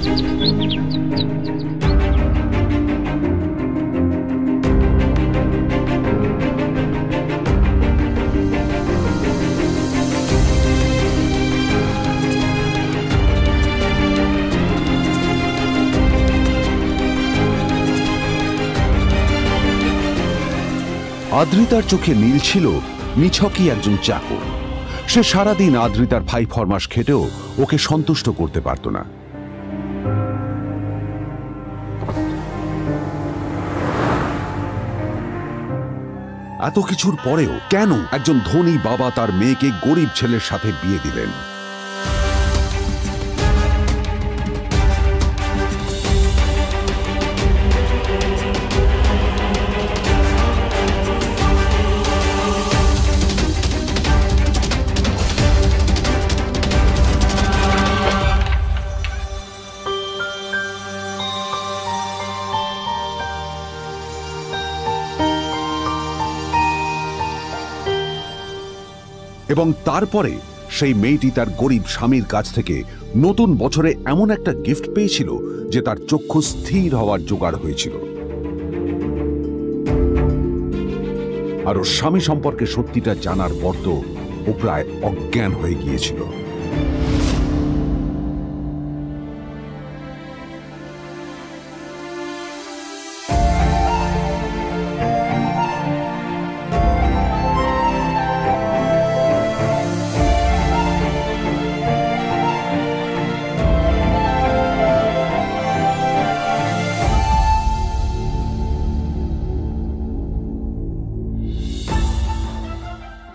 আদ্রিতার চোখে নীল ছিল নিছকই একজন চাকর। সে সারাদিন আদ্রিতার ভাই ফরমাস খেটেও ওকে সন্তুষ্ট করতে পারত না। এত কিছুর পরেও কেন একজন ধনী বাবা তার মেয়েকে গরিব ছেলের সাথে বিয়ে দিলেন? এবং তারপরে সেই মেয়েটি তার গরিব স্বামীর কাছ থেকে নতুন বছরে এমন একটা গিফট পেয়েছিল যে তার চক্ষু স্থির হওয়ার জোগাড় হয়েছিল। আর ওর স্বামী সম্পর্কে সত্যিটা জানার পর তো ও প্রায় অজ্ঞান হয়ে গিয়েছিল।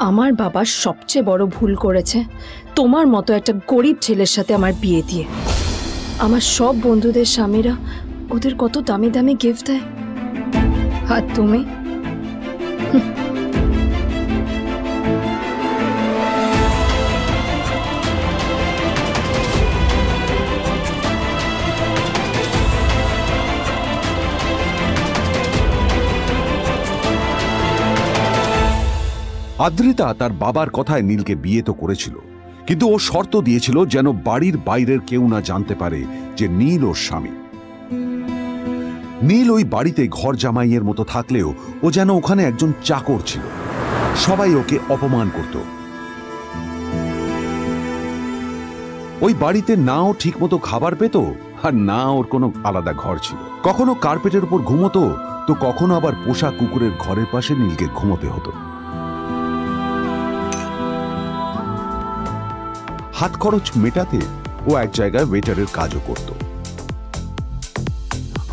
আমার বাবা সবচেয়ে বড় ভুল করেছে তোমার মতো একটা গরিব ছেলের সাথে আমার বিয়ে দিয়ে। আমার সব বন্ধুদের স্বামীরা ওদের কত দামি দামি গিফট দেয়, আর তুমি আদ্রিতা তার বাবার কথায় নীলকে বিয়ে তো করেছিল, কিন্তু ও শর্ত দিয়েছিল যেন বাড়ির বাইরের কেউ না জানতে পারে যে নীল ওর স্বামী। নীল ওই বাড়িতে ঘর জামাইয়ের মতো থাকলেও ও যেন ওখানে একজন চাকর ছিল। সবাই ওকে অপমান করত। ওই বাড়িতে না ও ঠিক মতো খাবার পেত, আর না ওর কোনো আলাদা ঘর ছিল। কখনো কার্পেটের উপর ঘুমোতো, তো কখনো আবার পোষা কুকুরের ঘরের পাশে নীলকে ঘুমোতে হতো। হাত খরচ মেটাতে ও এক জায়গায় ওয়েটারের কাজও করত।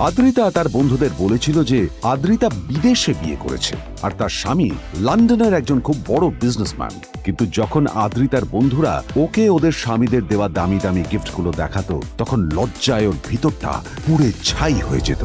আদ্রিতা তার বন্ধুদের বলেছিল যে আদ্রিতা বিদেশে বিয়ে করেছে আর তার স্বামী লন্ডনের একজন খুব বড় বিজনেসম্যান। কিন্তু যখন আদ্রিতার বন্ধুরা ওকে ওদের স্বামীদের দেওয়া দামি দামি গিফটগুলো দেখাতো, তখন লজ্জায় ওর ভিতরটা পুড়ে ছাই হয়ে যেত।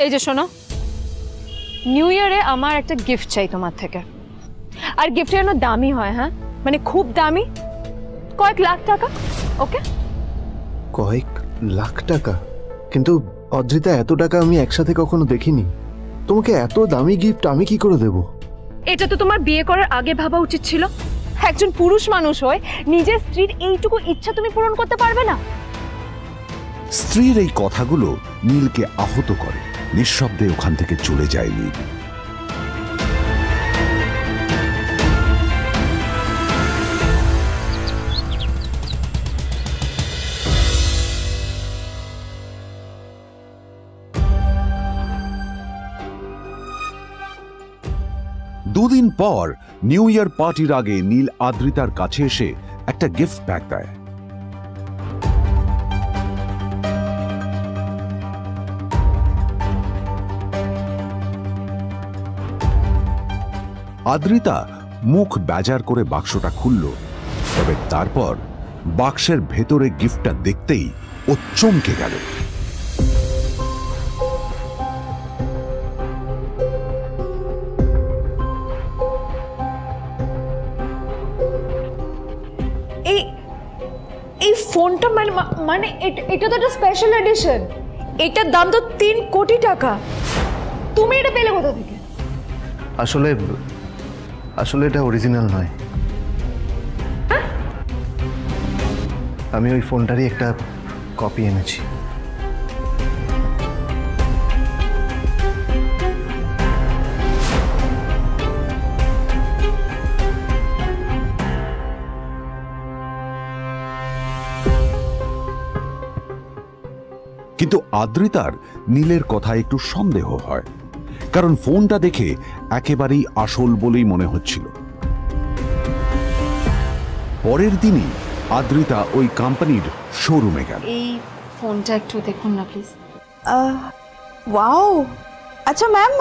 এই যে শোনো, নিউ ইয়ারে আমার একটা গিফট চাই তোমার থেকে। আর গিফট যেন দামি হয়, হ্যাঁ, মানে খুব দামি, কয়েক লাখ টাকা। ওকে? কয়েক লাখ টাকা? কিন্তু অদ্রিতা, এত টাকা আমি একসাথে কখনো দেখিনি। তোমাকে এত দামি গিফট আমি কি করে দেব? এটা তো তোমার বিয়ে করার আগে ভাবা উচিত ছিল। একজন পুরুষ মানুষ হয়ে নিজের স্ত্রীর এইটুকু ইচ্ছা তুমি পূরণ করতে পারবে না? স্ত্রীর এই কথাগুলো নীলকে আহত করে। নিঃশব্দে ওখান থেকে চলে যায় নীল। দুদিন পর নিউ ইয়ার পার্টির আগে নীল আদ্রিতার কাছে এসে একটা গিফট প্যাক দেয়। আদ্রিতা মুখ বেজার করে বাক্সটা খুলল, তবে তারপর বাক্সের ভেতরে গিফটটা দেখতেই ও চমকে গেল। ফোনটা মানে এটা তো একটা স্পেশাল এডিশন, এটার দাম তো 3 কোটি টাকা। তুমি এটা পেলে কোথা থেকে? আসলে আসলে এটা অরিজিনাল নয়, আমি ওই ফোনটারই একটা কপি এনেছি। কিন্তু আদ্রিতার নীলের কথায় একটু সন্দেহ হয়, কারণ ফোনটা দেখে একেবারেই আসল বলেই মনে হচ্ছিল। পরের দিনই আদ্রিতা ওই কোম্পানির শোরুমে গেল। এই ফোনটা একটু দেখুন না প্লিজ। ওয়াও, আচ্ছা ম্যাম,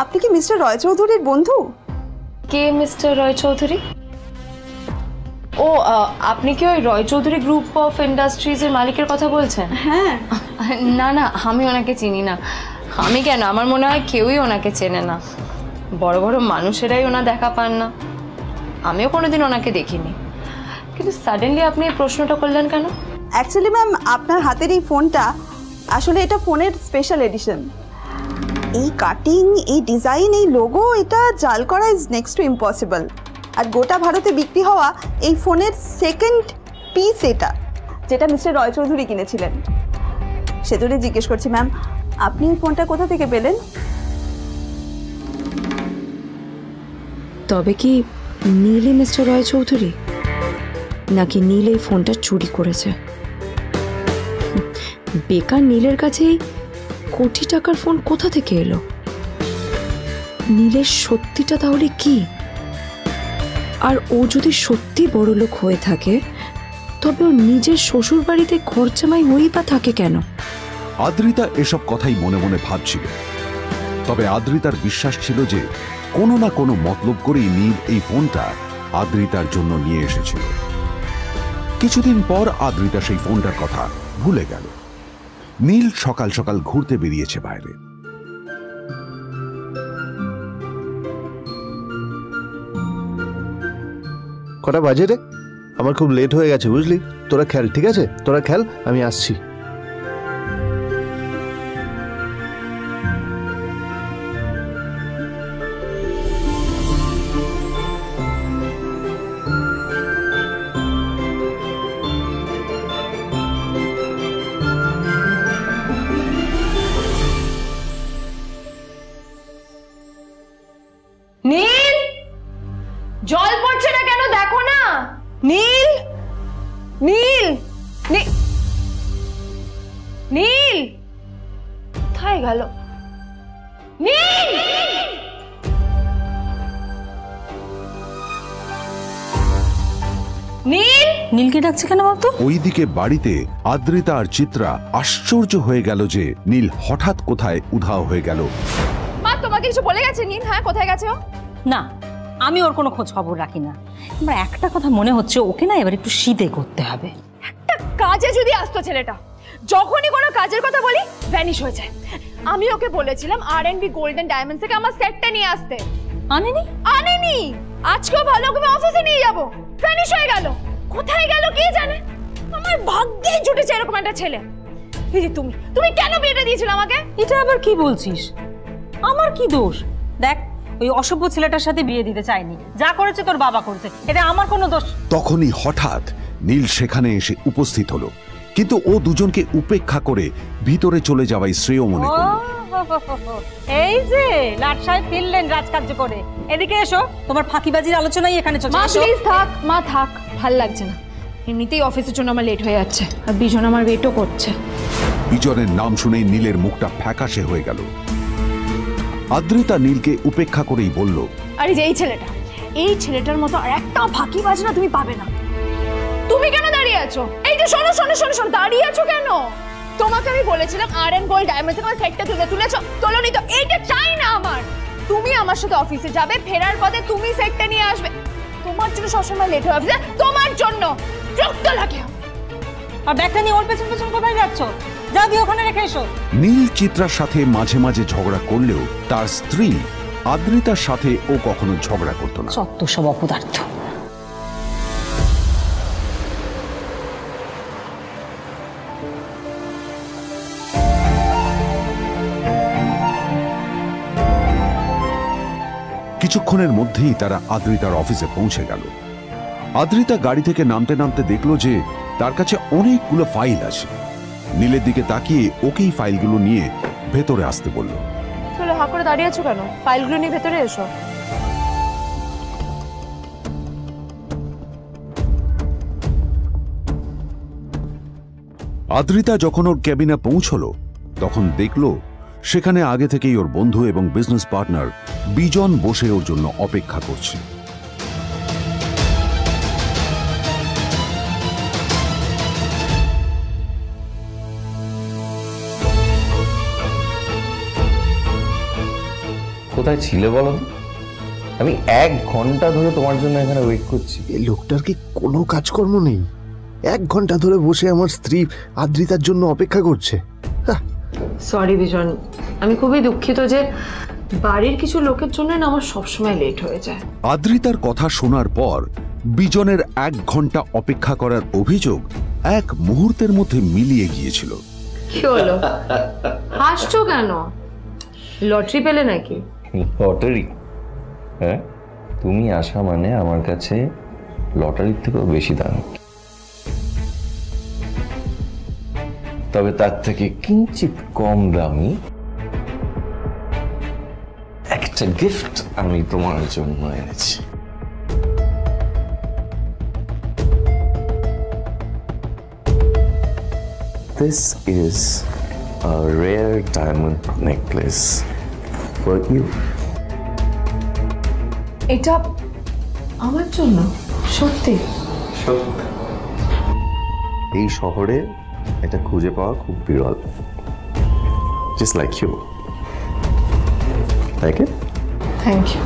আপনি কি মিস্টার রয় চৌধুরীর বন্ধু? কে মিস্টার রয় চৌধুরী? ও, আপনি কি ওই রয় চৌধুরী গ্রুপ অফ ইন্ডাস্ট্রিজের মালিকের কথা বলছেন? হ্যাঁ। না না, আমি ওনাকে চিনি না। আমি কেন, আমার মনে হয় কেউই ওনাকে চেনে না। বড় বড় মানুষেরাই ওনা দেখা পান না। আমিও কোনোদিন ওনাকে দেখিনি, কিন্তু সাডেনলি আপনি এই প্রশ্নটা করলেন কেন? অ্যাকচুয়ালি ম্যাম, আপনার হাতের এই ফোনটা আসলে এটা ফোনের স্পেশাল এডিশন। এই কাটিং, এই ডিজাইন, এই লোগো, এটা জাল করা ইজ নেক্সট টু ইম্পসিবল। আর গোটা ভারতে বিক্রি হওয়া এই ফোনের সেকেন্ড পিস এটা, যেটা মিস্টার রয় চৌধুরী কিনেছিলেন। সেজন্য জিজ্ঞেস করছি ম্যাম, আপনি এই ফোনটা কোথা থেকে পেলেন? তবে কি নীলই মিস্টার রয় চৌধুরী, নাকি নীল এই ফোনটা চুরি করেছে? বেকার নীলের কাছেই কোটি টাকার ফোন কোথা থেকে এলো? নীলের সত্যিটা তাহলে কি? আর ও যদি সত্যি বড় লোক হয়ে থাকে, তবে ও নিজের শ্বশুর বাড়িতে খরচামাই হয়েই বা থাকে কেন? আদ্রিতা এসব কথাই মনে মনে ভাবছিল। তবে আদ্রিতার বিশ্বাস ছিল যে কোনো না কোনো মতলব করেই নীল এই ফোনটা আদ্রিতার জন্য নিয়ে এসেছিল। কিছুদিন পর আদ্রিতা সেই ফোনটার কথা ভুলে গেল। নীল সকাল সকাল ঘুরতে বেরিয়েছে বাইরে। কটা বাজে রে? আমার খুব লেট হয়ে গেছে বুঝলি। তোরা খেল, ঠিক আছে? তোরা খেল, আমি আসছি। নীল, জল পড়ছে না কেন দেখো না। নীল, নীল, নীল কোথায় গেল? নীল, নীল, নীলকে ডাকছে কেন বলতো? ওইদিকে বাড়িতে আদ্রিতা আর চিত্রা আশ্চর্য হয়ে গেল যে নীল হঠাৎ কোথায় উধাও হয়ে গেল। মা তোমাকে কিছু বলে গেছে নীল? হ্যাঁ, কোথায় গেছে ও? না, আমি ওর কোনো খোঁজ খবর রাখি না। আমার একটা কথা মনে হচ্ছে, ওকে না এবার একটু শীতে করতে হবে। একটা কাজে যদি আসতো ছেলেটা, যখনই কোনো কাজের কথা বলি ভ্যানিশ হয়ে যায়। আমি ওকে বলেছিলাম R&B গোল্ডেন ডায়মন্ডস থেকে আমার সেটটা নিয়ে আসতে, আনেনি। আনেনি। আজকেও ভালো ওকে অফিসে নিয়ে যাবো, ভ্যানিশ হয়ে গেল। কোথায় গেল কে জানে। আমার ভাগ্যেই জুটেছে এরকম একটা ছেলে। এই যে তুমি কেন বিয়েটা দিয়েছিলে আমাকে? এটা আবার কি বলছিস? আমার কি দোষ? দেখ, ওই অসভ্য ছেলেটার সাথে বিয়ে দিতে চাইনি। যা করেছে তোর বাবা করেছে, এটা আমার কোনো দোষ। তখনই হঠাৎ নীল সেখানে এসে উপস্থিত হলো, কিন্তু ও দুজনকে উপেক্ষা করে ভিতরে চলে যাওয়াই শ্রেয় মনে করল। এই যে লাট সাহেব ফিরলেন রাজকার্য করে। এদিকে এসো, তোমার ফাঁকিবাজির আলোচনাই এখানে চলছে। মা প্লিজ থাক, মা থাক, ভাল লাগছে না। এমনিতেই অফিসের জন্য আমার লেট হয়ে যাচ্ছে, আর বিজন আমার ওয়েটও করছে। বিজনের নাম শুনেই নীলের মুখটা ফ্যাকাশে হয়ে গেল। আদ্রিতা নীলকে উপেক্ষা করেই বলল, আরে যে এই ছেলেটার মতো আর একটা ফাঁকিবাজ না তুমি পাবে না। তুমি কেন দাঁড়িয়ে আছো? এই যে শোনো শোনো শোনো শোনো, দাঁড়িয়ে আছো কেন? তোমাকে আমি বলেছিলাম R&B গোল্ড ডায়মন্ডস থেকে সেটটা তুলেছো, তোলোনি তো। এইটা চাই না আমার। তুমি আমার সাথে অফিসে যাবে, ফেরার পথে তুমি সেটটা নিয়ে আসবে। তোমার জন্য সবসময় লেট হয় অফিসে, তোমার জন্য বিরক্ত লাগে। আর ব্যাগটা নিয়ে ওর পেছন পেছন কোথায় যাচ্ছ? যা দিয়ে ওখানে রেখে এসো। নীল চিত্রার সাথে মাঝে মাঝে ঝগড়া করলেও তার স্ত্রী আদ্রিতার সাথে ও কখনো ঝগড়া করত না। সত্য সব অপদার্থ। কিছুক্ষণের মধ্যেই তারা আদ্রিতার অফিসে পৌঁছে গেল। আদ্রিতা গাড়ি থেকে নামতে নামতে দেখলো যে তার কাছে অনেকগুলো ফাইল আছে। নীলের দিকে তাকিয়ে ওকেই ফাইলগুলো নিয়ে ভেতরে আসতে বলল। চলো, হা করে দাঁড়িয়ে আছো কেন? ফাইলগুলো নিয়ে ভেতরে এসো। আদ্রিতা যখন ওর ক্যাবিনে পৌঁছলো তখন দেখলো সেখানে আগে থেকেই ওর বন্ধু এবং বিজনেস পার্টনার বিজন বসে ওর জন্য অপেক্ষা করছে। কোথায় ছিলে বলো? আমি 1 ঘন্টা ধরে তোমার জন্য এখানে ওয়েট করছি। এই লোকটার কি কোনো কাজকর্ম নেই? 1 ঘন্টা ধরে বসে আমার স্ত্রী আদ্রিতার জন্য অপেক্ষা করছে। সরি বিজন, আমি খুবই দুঃখিত যে বাড়ির কিছু লোকের জন্য না আমার সবসময় লেট হয়ে যায়। আদ্রিতার কথা শোনার পর বিজনের 1 ঘন্টা অপেক্ষা করার অভিযোগ 1 মুহূর্তের মধ্যে মিলিয়ে গিয়েছিল। কি হলো, হাসছো কেন? লটারি পেলে নাকি? লটারি? হ্যাঁ, তুমি আসা মানে আমার কাছে লটারির থেকেও বেশি দাম। তবে তার থেকে কিঞ্চিত কম দামি একটা গিফট আমি তোমার জন্য এনেছি। This is a rare diamond necklace for you. এটা আমার জন্য? সত্যি? এই শহরে এটা খুঁজে পাওয়া খুব বিরল। Just like you. Like it? Thank you.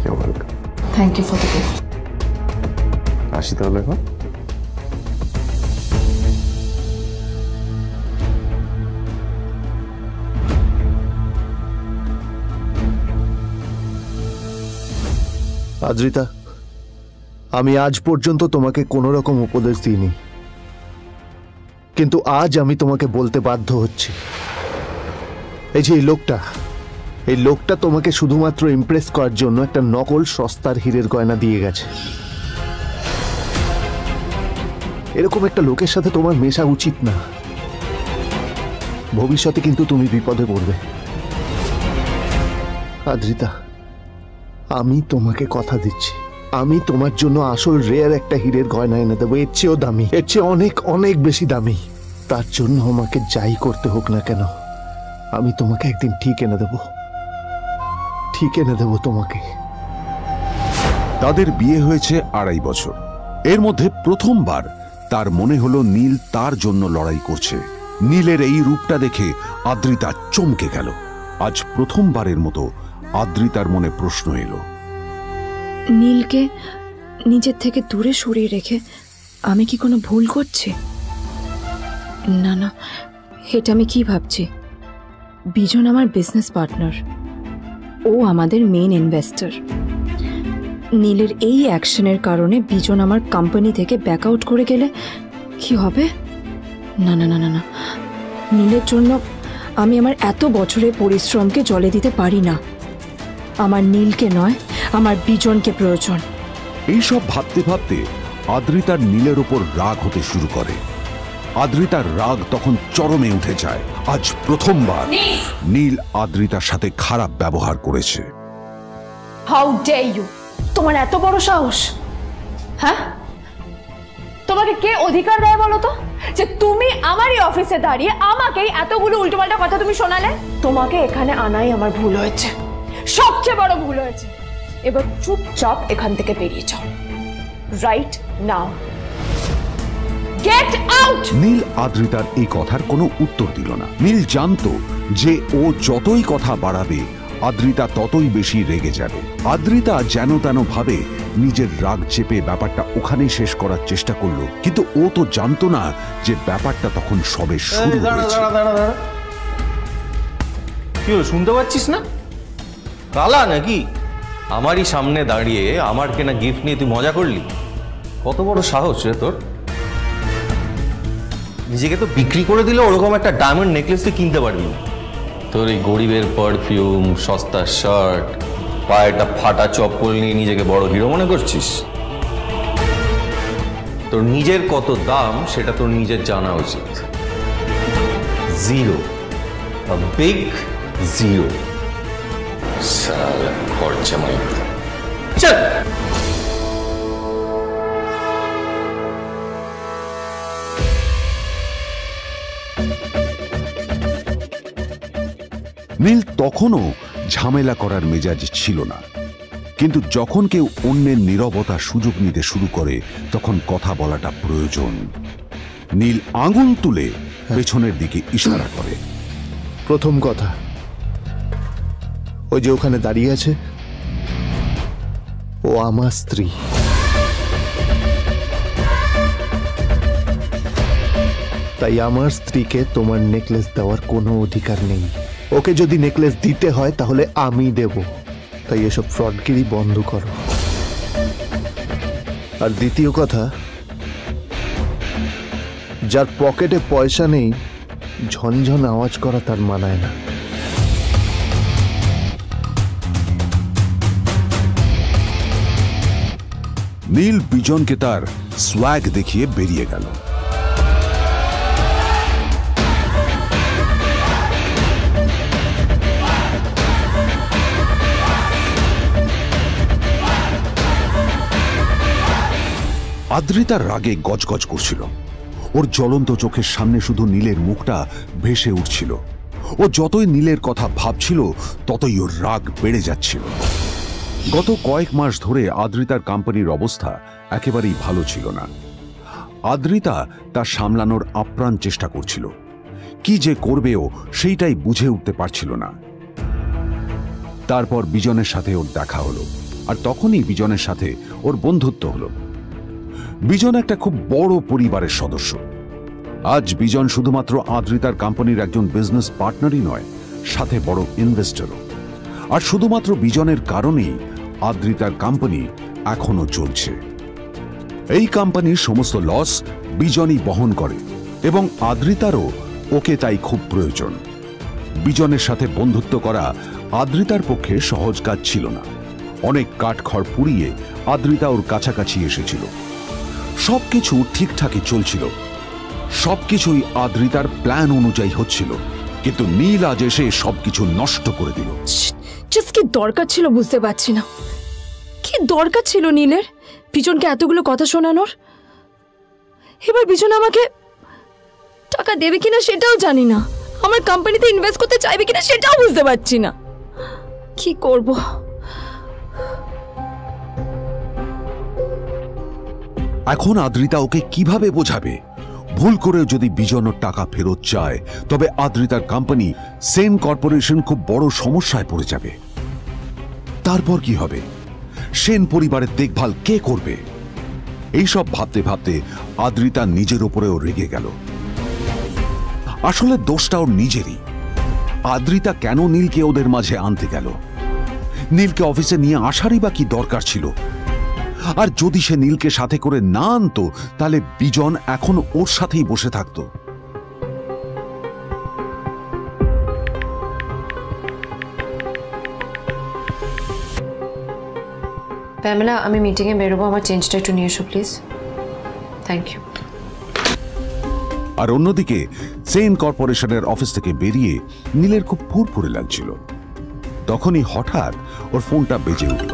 You're welcome. Thank you for the gift. আসি তাহলে এখন। আদ্রিতা, আমি আজ পর্যন্ত তোমাকে কোনো রকম উপদেশ দিইনি, কিন্তু আজ আমি তোমাকে বলতে বাধ্য হচ্ছি। এই যে এই লোকটা তোমাকে শুধুমাত্র ইমপ্রেস করার জন্য একটা নকল সস্তার হীরের গয়না দিয়ে গেছে। এরকম একটা লোকের সাথে তোমার মেশা উচিত না। ভবিষ্যতে কিন্তু তুমি বিপদে পড়বে। আদ্রিতা, আমি তোমাকে কথা দিচ্ছি, আমি তোমার জন্য আসল রেয়ার একটা হীরের গয়না এনে দেবো, এর চেয়েও দামি, এর চেয়ে অনেক অনেক বেশি দামি। তার জন্য আমাকে যাই করতে হোক না কেন, আমি তোমাকে একদিন ঠিক এনে দেবো, ঠিক এনে দেবো তোমাকে। তাদের বিয়ে হয়েছে 2.5 বছর। এর মধ্যে প্রথমবার তার মনে হলো নীল তার জন্য লড়াই করছে। নীলের এই রূপটা দেখে আদ্রিতা চমকে গেল। আজ প্রথমবারের মতো আদ্রিতার মনে প্রশ্ন এলো, নীলকে নিজের থেকে দূরে সরিয়ে রেখে আমি কি কোনো ভুল করছি? না না, এটা আমি কি ভাবছি? বিজন আমার বিজনেস পার্টনার, ও আমাদের মেইন ইনভেস্টর। নীলের এই অ্যাকশনের কারণে বিজন আমার কোম্পানি থেকে ব্যাক আউট করে গেলে কি হবে? না না না না না, নীলের জন্য আমি আমার এত বছরের পরিশ্রমকে জলে দিতে পারি না। আমার নীলকে নয়, আমার বিজনকে প্রয়োজন। এইসব ভাবতে ভাবতে আদ্রিতার নীলের ওপর রাগ হতে শুরু করে। আদ্রিতার রাগ তখন চরমে উঠে যায়। আজ প্রথমবার নীল আদ্রিতার সাথে খারাপ ব্যবহার করেছে। How dare you! তোমার এত বড় সাহস! হ্যাঁ, তোমাকে কে অধিকার দেয় বলো তো যে তুমি আমারই অফিসে দাঁড়িয়ে আমাকেই এতগুলো উল্টোপাল্টা কথা তুমি শোনালে? তোমাকে এখানে আনাই আমার ভুল হয়েছে, সবচেয়ে বড় ভুল হয়েছে। এবার চুপচাপ এখান থেকে বেরিয়ে যাও, right now. Get out! Neel আদ্রিতার এই কথার কোনো উত্তর দিল না। নীল জানতো যে ও যতই কথা বাড়াবে আদ্রিতা ততই বেশি রেগে যাবে। আদ্রিতা যেন তেন ভাবে নিজের রাগ চেপে ব্যাপারটা ওখানেই শেষ করার চেষ্টা করলো, কিন্তু ও তো জানতো না যে ব্যাপারটা তখন সবে শুরু হয়েছে। কি হলো, শুনতে পাচ্ছিস না? কালা নাকি? আমারই সামনে দাঁড়িয়ে আমার কেনা গিফট নিয়ে তুই মজা করলি? কত বড় সাহস রে তোর! নিজেকে তো বিক্রি করে দিলে ওরকম একটা ডায়মন্ড নেকলেস তুই কিনতে পারবি। তোর এই গরিবের পারফিউম, সস্তা শার্ট, পায়ে একটা ফাটা চপ্পল নিয়ে নিজেকে বড় হিরো মনে করছিস? তোর নিজের কত দাম সেটা তোর নিজের জানা উচিত। Zero, big zero. সালা খরচা মাই চল। নীল তখনও ঝামেলা করার মেজাজ ছিল না, কিন্তু যখন কেউ অন্যের নীরবতা সুযোগ নিতে শুরু করে তখন কথা বলাটা প্রয়োজন। নীল আঙুল তুলে পেছনের দিকে ইশারা করে। প্রথম কথা, ওই যে ওখানে দাঁড়িয়ে আছে, ও আমার স্ত্রী। তাই আমার স্ত্রীকে তোমার নেকলেস দেওয়ার কোনো অধিকার নেই। ওকে যদি নেকলেস দিতে হয় তাহলে আমি দেব। তাই এসব ফ্রডগিরি বন্ধ করো। আর দ্বিতীয় কথা, যার পকেটে পয়সা নেই ঝনঝন আওয়াজ করা তার মানায় না। নীল বিজনকে তার সোয়াগ দেখিয়ে বেরিয়ে গেল। আদ্রিতার রাগে গজগজ করছিল। ওর জ্বলন্ত চোখের সামনে শুধু নীলের মুখটা ভেসে উঠছিল। ও যতই নীলের কথা ভাবছিল ততই ওর রাগ বেড়ে যাচ্ছিল। গত কয়েক মাস ধরে আদ্রিতার কোম্পানির অবস্থা একেবারেই ভালো ছিল না। আদ্রিতা তা সামলানোর আপ্রাণ চেষ্টা করছিল। কি যে করবেও সেইটাই বুঝে উঠতে পারছিল না। তারপর বিজনের সাথে ওর দেখা হলো, আর তখনই বিজনের সাথে ওর বন্ধুত্ব হলো। বিজন একটা খুব বড় পরিবারের সদস্য। আজ বিজন শুধুমাত্র আদ্রিতার কোম্পানির একজন বিজনেস পার্টনারই নয়, সাথে বড় ইনভেস্টরও। আর শুধুমাত্র বিজনের কারণেই আদ্রিতার কোম্পানি এখনো চলছে। এই কোম্পানির সমস্ত লস বিজনই বহন করে এবং আদ্রিতারও ওকে তাই খুব প্রয়োজন। বিজনের সাথে বন্ধুত্ব করা আদ্রিতার পক্ষে সহজ কাজ ছিল না। অনেক কাঠখড় পুড়িয়ে আদ্রিতা ওর কাছাকাছি এসেছিল। সবকিছু ঠিকঠাকই চলছিল, সবকিছুই আদ্রিতার প্ল্যান অনুযায়ী হচ্ছিল, কিন্তু নীল আজ এসে সবকিছু নষ্ট করে দিল। কি দরকার ছিল বুঝতে পারছি না। কি দরকার ছিল নীলের বিজনকে এতগুলো কথা শোনানোর? এবার বিজন আমাকে টাকা দেবে কিনা সেটাও জানি না। আমার কোম্পানিতে ইনভেস্ট করতে চাইবে কিনা সেটাও বুঝতে পারছি না। কি করব? এখন আদ্রিতা ওকে কিভাবে বোঝাবে? ভুল করে যদি বিজন ওর টাকা ফেরত চায় তবে আদ্রিতার কোম্পানি সেন কর্পোরেশন খুব বড় সমস্যায় পড়ে যাবে। তারপর কি হবে? সেন পরিবারের দেখভাল কে করবে? এইসব ভাবতে ভাবতে আদ্রিতা নিজের ওপরেও রেগে গেল। আসলে দোষটা ওর নিজেরই। আদ্রিতা কেন নীলকে ওদের মাঝে আনতে গেল? নীলকে অফিসে নিয়ে আসারই বা কি দরকার ছিল? আর যদি সে নীলকে সাথে করে না আনতো তাহলে বিজন এখন ওর সাথেই বসে থাকতো। প্যামেলা, আমি মিটিংয়ে বেরোবো, আমার চেঞ্জটা একটু নিয়ে এসো প্লিজ। Thank you. আর অন্যদিকে সেন কর্পোরেশনের অফিস থেকে বেরিয়ে নীলের খুব ফুরফুরে লাগছিল। তখনই হঠাৎ ওর ফোনটা বেজে উঠল।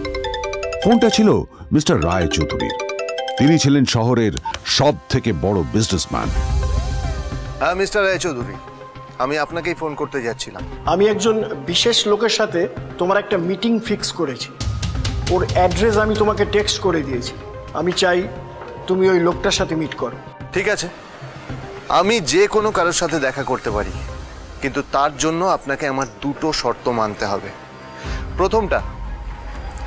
ফোনটা ছিল মিস্টার রায় চৌধুরীর। তিনি ছিলেন শহরের সব থেকে বড় বিজনেসম্যান। হ্যাঁ মিস্টার রায় চৌধুরী, আমি আপনাকেই ফোন করতে যাচ্ছিলাম। আমি একজন বিশেষ লোকের সাথে তোমার একটা মিটিং ফিক্স করেছি। ওর অ্যাড্রেস আমি তোমাকে টেক্সট করে দিয়েছি। আমি চাই তুমি ওই লোকটার সাথে মিট করো। ঠিক আছে, আমি যে কোনো কারোর সাথে দেখা করতে পারি, কিন্তু তার জন্য আপনাকে আমার দুটো শর্ত মানতে হবে। প্রথমটা,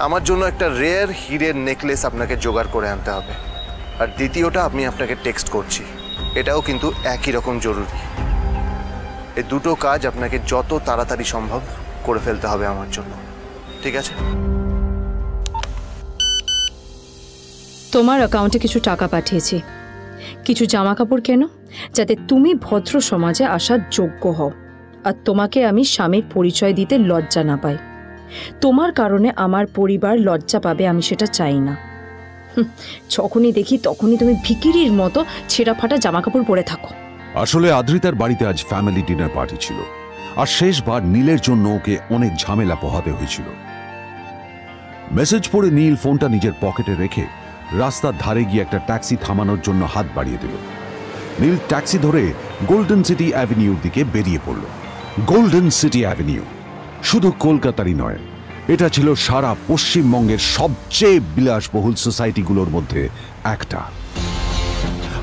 আমার জন্য একটা রেয়ার হীরের নেকলেস আপনাকে জোগাড় করে আনতে হবে। আর দ্বিতীয়টা, আমি আপনাকে টেক্সট করছি, এটাও কিন্তু একই রকম জরুরি। এই দুটো কাজ আপনাকে যত তাড়াতাড়ি সম্ভব করে ফেলতে হবে আমার জন্য, ঠিক আছে? তোমার অ্যাকাউন্টে কিছু টাকা পাঠিয়েছি। কিছু জামা কাপড় কেনো, যাতে তুমি ভদ্র সমাজে আসার যোগ্য হও আর তোমাকে আমি স্বামীর পরিচয় দিতে লজ্জা না পাই। তোমার কারণে আমার পরিবার লজ্জা পাবে, আমি সেটা চাই না। যখনই দেখি তখনই তুমি ভিখিরির মতো ছেঁড়া ফাটা জামা কাপড় পরে থাকো। আসলে আদ্রিতার বাড়িতে আজ ফ্যামিলি ডিনার পার্টি ছিল, আর শেষবার নীলের জন্য ওকে অনেক ঝামেলা পোহাতে হয়েছিল। মেসেজ পড়ে নীল ফোনটা নিজের পকেটে রেখে রাস্তার ধারে গিয়ে একটা ট্যাক্সি থামানোর জন্য হাত বাড়িয়ে দিল। নীল ট্যাক্সি ধরে গোল্ডেন সিটি অ্যাভিনিউর দিকে বেরিয়ে পড়ল। গোল্ডেন সিটি অ্যাভিনিউ শুধু কলকাতারই নয়, এটা ছিল সারা পশ্চিমবঙ্গের সবচেয়ে বিলাসবহুল সোসাইটিগুলোর মধ্যে একটা।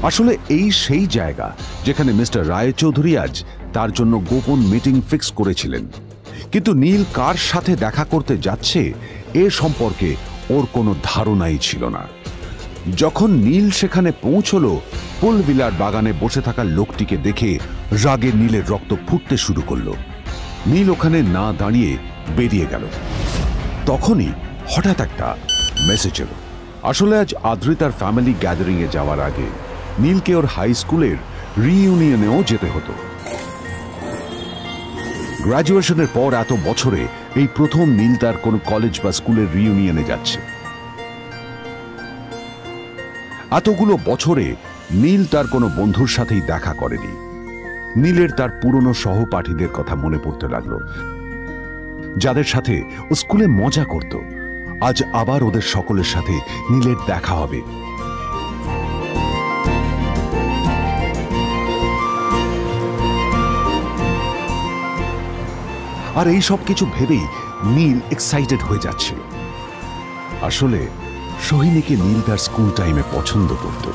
আসলে এই সেই জায়গা যেখানে মিস্টার রায়চৌধুরী আজ তার জন্য গোপন মিটিং ফিক্স করেছিলেন। কিন্তু নীল কার সাথে দেখা করতে যাচ্ছে এ সম্পর্কে ওর কোনো ধারণাই ছিল না। যখন নীল সেখানে পৌঁছলো, পুলভিলার বাগানে বসে থাকা লোকটিকে দেখে রাগে নীলের রক্ত ফুটতে শুরু করলো। নীল ওখানে না দাঁড়িয়ে বেরিয়ে গেল। তখনই হঠাৎ একটা মেসেজ এলো। আসলে আজ আদ্রিতার ফ্যামিলি গ্যাদারিং এ যাওয়ার আগে নীলকে ওর হাই স্কুলের রিইউনিয়নেও যেতে হতো। গ্র্যাজুয়েশনের পর এত বছরে এই প্রথম নীল তার কোনো কলেজ বা স্কুলের রিইউনিয়নে যাচ্ছে। এতগুলো বছরে নীল তার কোনো বন্ধুর সাথেই দেখা করেনি। নীলের তার পুরনো সহপাঠীদের কথা মনে পড়তে লাগলো, যাদের সাথে ও স্কুলে মজা করত। আজ আবার ওদের সকলের সাথে নীলের দেখা হবে। আর এই সব কিছু ভেবেই নীল এক্সাইটেড হয়ে যাচ্ছিল। আসলে সোহিনীকে নীল তার স্কুল টাইমে পছন্দ করত।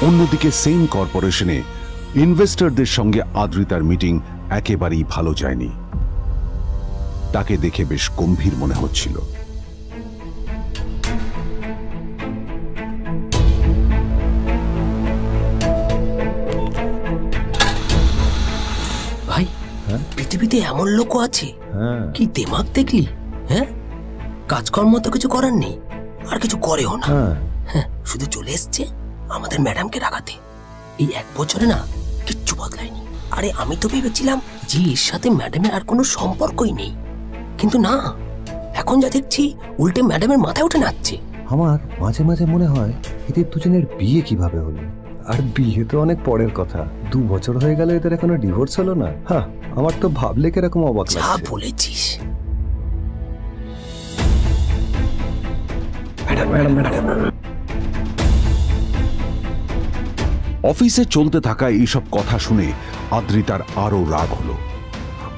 অন্যদিকে সেম কর্পোরেশনে ইনভেস্টরদের সঙ্গে আদ্রিতার মিটিং একেবারেই ভালো যায়নি। তাকে দেখে বেশ গম্ভীর মনে হচ্ছিল। ভাই, পৃথিবীতে এমন লোকও আছে, কি দিমাগ দেখলি? হ্যাঁ, কাজকর্ম তো কিছু করার নেই, আর কিছু করেও না। হ্যাঁ, শুধু চলে এসছে আমাদের ম্যাডামকে রাখাতে। এই 1 বছরে না কিচ্ছু বদলায়নি। আরে আমি তো ভেবেছিলাম যে এর সাথে ম্যাডামের আর কোনো সম্পর্কই নেই, কিন্তু না, এখন যা দেখছি উল্টে ম্যাডামের মাথায় উঠে নাচছে। আমার মাঝে মাঝে মনে হয় এদের দুজনের বিয়ে কিভাবে হলো। আর বিয়ে তো অনেক পরের কথা, 2 বছর হয়ে গেল এদের এখনো ডিভোর্স হলো না। হ্যাঁ, আমার তো ভাবলে কিরকম অবাক লাগছে। যা বলেছিস। অফিসে চলতে থাকা এইসব কথা শুনে আদ্রিতার আরো রাগ হলো।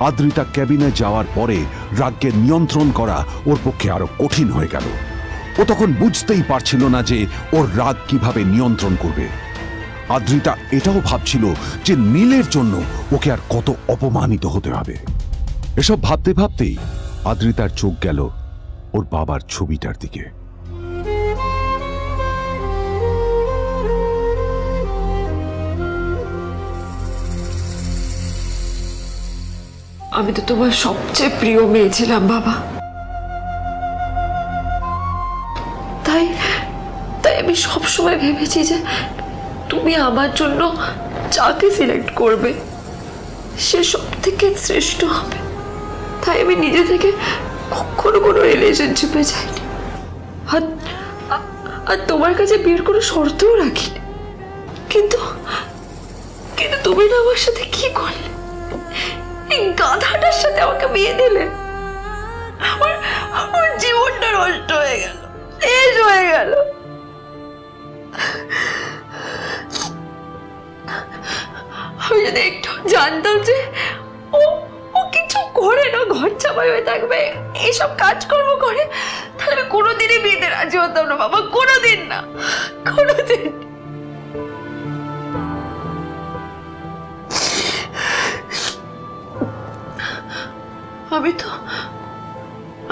আদ্রিতা ক্যাবিনে যাওয়ার পরে রাগকে নিয়ন্ত্রণ করা ওর পক্ষে আরো কঠিন হয়ে গেল। ও তখন বুঝতেই পারছিল না যে ওর রাগ কিভাবে নিয়ন্ত্রণ করবে। আদ্রিতা এটাও ভাবছিল যে নীলের জন্য ওকে আর কত অপমানিত হতে হবে। এসব ভাবতে ভাবতেই আদ্রিতার চোখ গেল ওর বাবার ছবিটার দিকে। আমি তো তোমার সবচেয়ে প্রিয় মেয়ে ছিলাম বাবা, তাই তাই আমি সবসময় ভেবেছি যে তুমি আমার জন্য যাকে সিলেক্ট করবে সে সব থেকে শ্রেষ্ঠ হবে। তাই আমি নিজে থেকে কখনো কোনো রিলেশনশিপে যাইনি, আর তোমার কাছে বিয়ের কোনো শর্তও রাখিনি। কিন্তু কিন্তু তুমি না আমার সাথে কি করলে? এই গাধাটার সাথে আমাকে বিয়ে দিলে। আমার জীবনটা নষ্ট হয়ে গেল, শেষ হয়ে গেল। আমি যদি একটু জানতাম যে ও কিছু করে না, ঘর চাপাই হয়ে থাকবে, এইসব কাজকর্ম করে, তাহলে আমি কোনোদিনই বিয়েতে রাজি হতাম না বাবা, কোনোদিন না, কোনোদিন।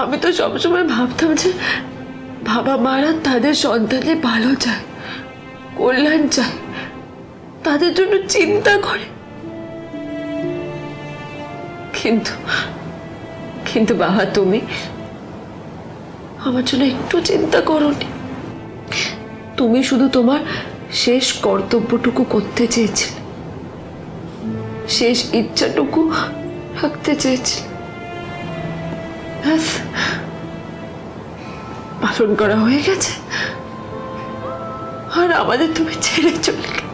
আমি তো সবসময় ভাবতাম যে বাবা মারা তাদের সন্তানের ভালো চায়, কল্যাণ চায়, তাদের জন্য চিন্তা করে, কিন্তু কিন্তু বাবা তুমি আমার জন্য একটু চিন্তা করোনি। তুমি শুধু তোমার শেষ কর্তব্যটুকু করতে চেয়েছিলে, শেষ ইচ্ছাটুকু রাখতে চেয়েছিলে, পালন করা হয়ে গেছে। আর আমাদের তুমি ছেড়ে চলে গেলে,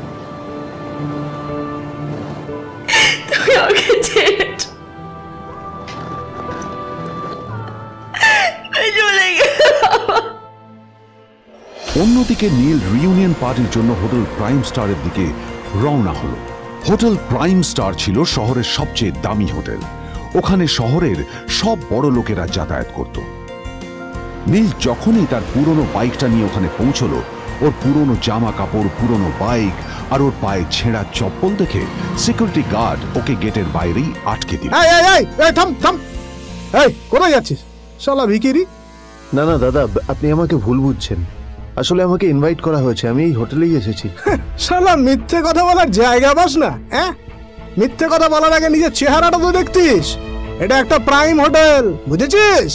তুমি আগে ছেড়ে চলে গেলে। অন্যদিকে নীল রিইউনিয়ন পার্টির জন্য হোটেল প্রাইম স্টারের দিকে রওনা হলো। হোটেল প্রাইম স্টার ছিল শহরের সবচেয়ে দামি হোটেল। ওখানে শহরের সব বড় লোকেরা যাতায়াত করত। নীল যখনই তার পুরনো বাইকটা নিয়ে ওখানে পৌঁছলো, ওর পুরনো জামা কাপড়, পুরনো বাইক আর ওর পায়ে ছেঁড়া চপ্পল দেখে সিকিউরিটি গার্ড ওকে গেটের বাইরেই আটকে দিল। কোথায় যাচ্ছিস শালা ভিখিরি? না না দাদা, আপনি আমাকে ভুল বুঝছেন। আসলে আমাকে ইনভাইট করা হয়েছে, আমি এই হোটেলেই এসেছি। শালা মিথ্যে কথা বলার জায়গা পাস না? হ্যাঁ, মিথ্যে কথা বলার আগে নিজের চেহারাটা তো দেখতিস। এটা একটা প্রাইম হোটেল, বুঝেছিস?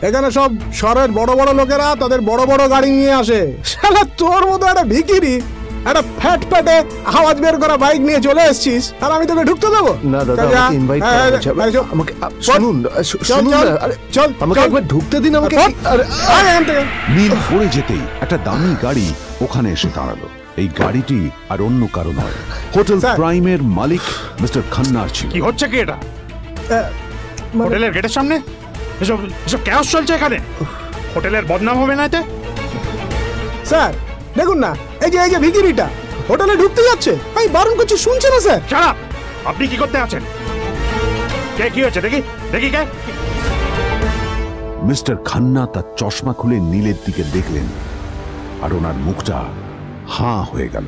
এখানে সব শহরের বড় বড় লোকেরা তাদের বড় বড় গাড়ি নিয়ে আসে। শালা তোর মতো একটা ভিখিরি একটা ফ্যাট প্যাটে আওয়াজ বের করা বাইক নিয়ে চলে এসেছিস, আর আমি তোকে ঢুকতে দেবো না? দাদা আমাকে ইনভাইট করা হয়েছে, আমাকে শুনুন শুনুন, চল আমাকে একবার ঢুকতে দিন আমাকে। নীল পড়ে যেতেই একটা দামি গাড়ি ওখানে এসে দাঁড়ালো। এই গাড়িটি আর অন্য কারো নয়, হোটেল প্রাইমের মালিক মিস্টার খান্নার ছিল। কি হচ্ছে কি এটা? হোটেলের গেটের সামনে এসব এসব ক্যাশ চলছে এখানে। হোটেলের বদনাম হবে না এতে? স্যার দেখুন না, এই যে ভিখিরিটা হোটেলে ঢুকতে যাচ্ছে, আমি বারণ করছি, শুনছে না স্যার? শালা, আপনি কি করতে আছেন? কে কি হয়েছে দেখি দেখি কে? মিস্টার খান্না তার চশমা খুলে নীলের দিকে দেখলেন, আর ওনার মুখটা হাঁ হয়ে গেল।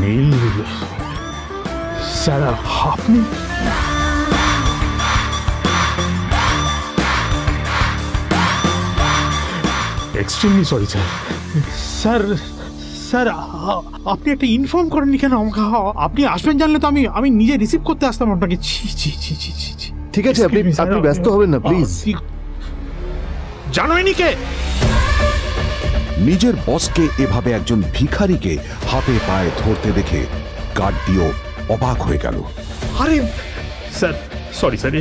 নীল স্যার, আপনি? Extremely sorry sir. Sir sir আপনি একটা ইনফর্ম করেননি কেন আমাকে? আপনি আসবেন জানলে তো আমি নিজে রিসিভ করতে আসতাম আপনাকে। ঠিক আছে, আপনি ব্যস্ত হবেন না প্লিজ। জানোইনি কে? নিজের বসকে এভাবে একজন ভিখারিকে হাতে পায়ে ধরতে দেখে গার্ডটিও অবাক হয়ে গেল। আরে sir, sorry sir,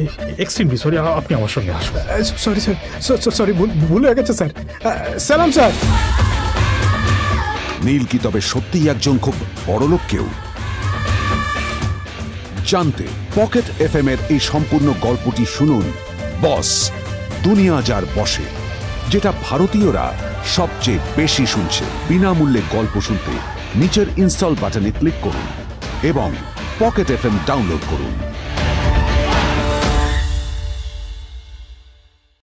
extremely sorry, আপনি আমার সঙ্গে আসুন। সরি স্যার, সরি, ভুল হয়ে গেছে স্যার। সালাম স্যার। নীল কি তবে সত্যিই একজন খুব বড় লোক কেউ? জানতে পকেট এফএম এর এই সম্পূর্ণ গল্পটি শুনুন বস, দুনিয়া যার বসে, যেটা ভারতীয়রা সবচেয়ে বেশি শুনছে। বিনামূল্যে গল্প শুনতে নিচের ইনস্টল বাটনে ক্লিক করুন এবং পকেট এফএম ডাউনলোড করুন।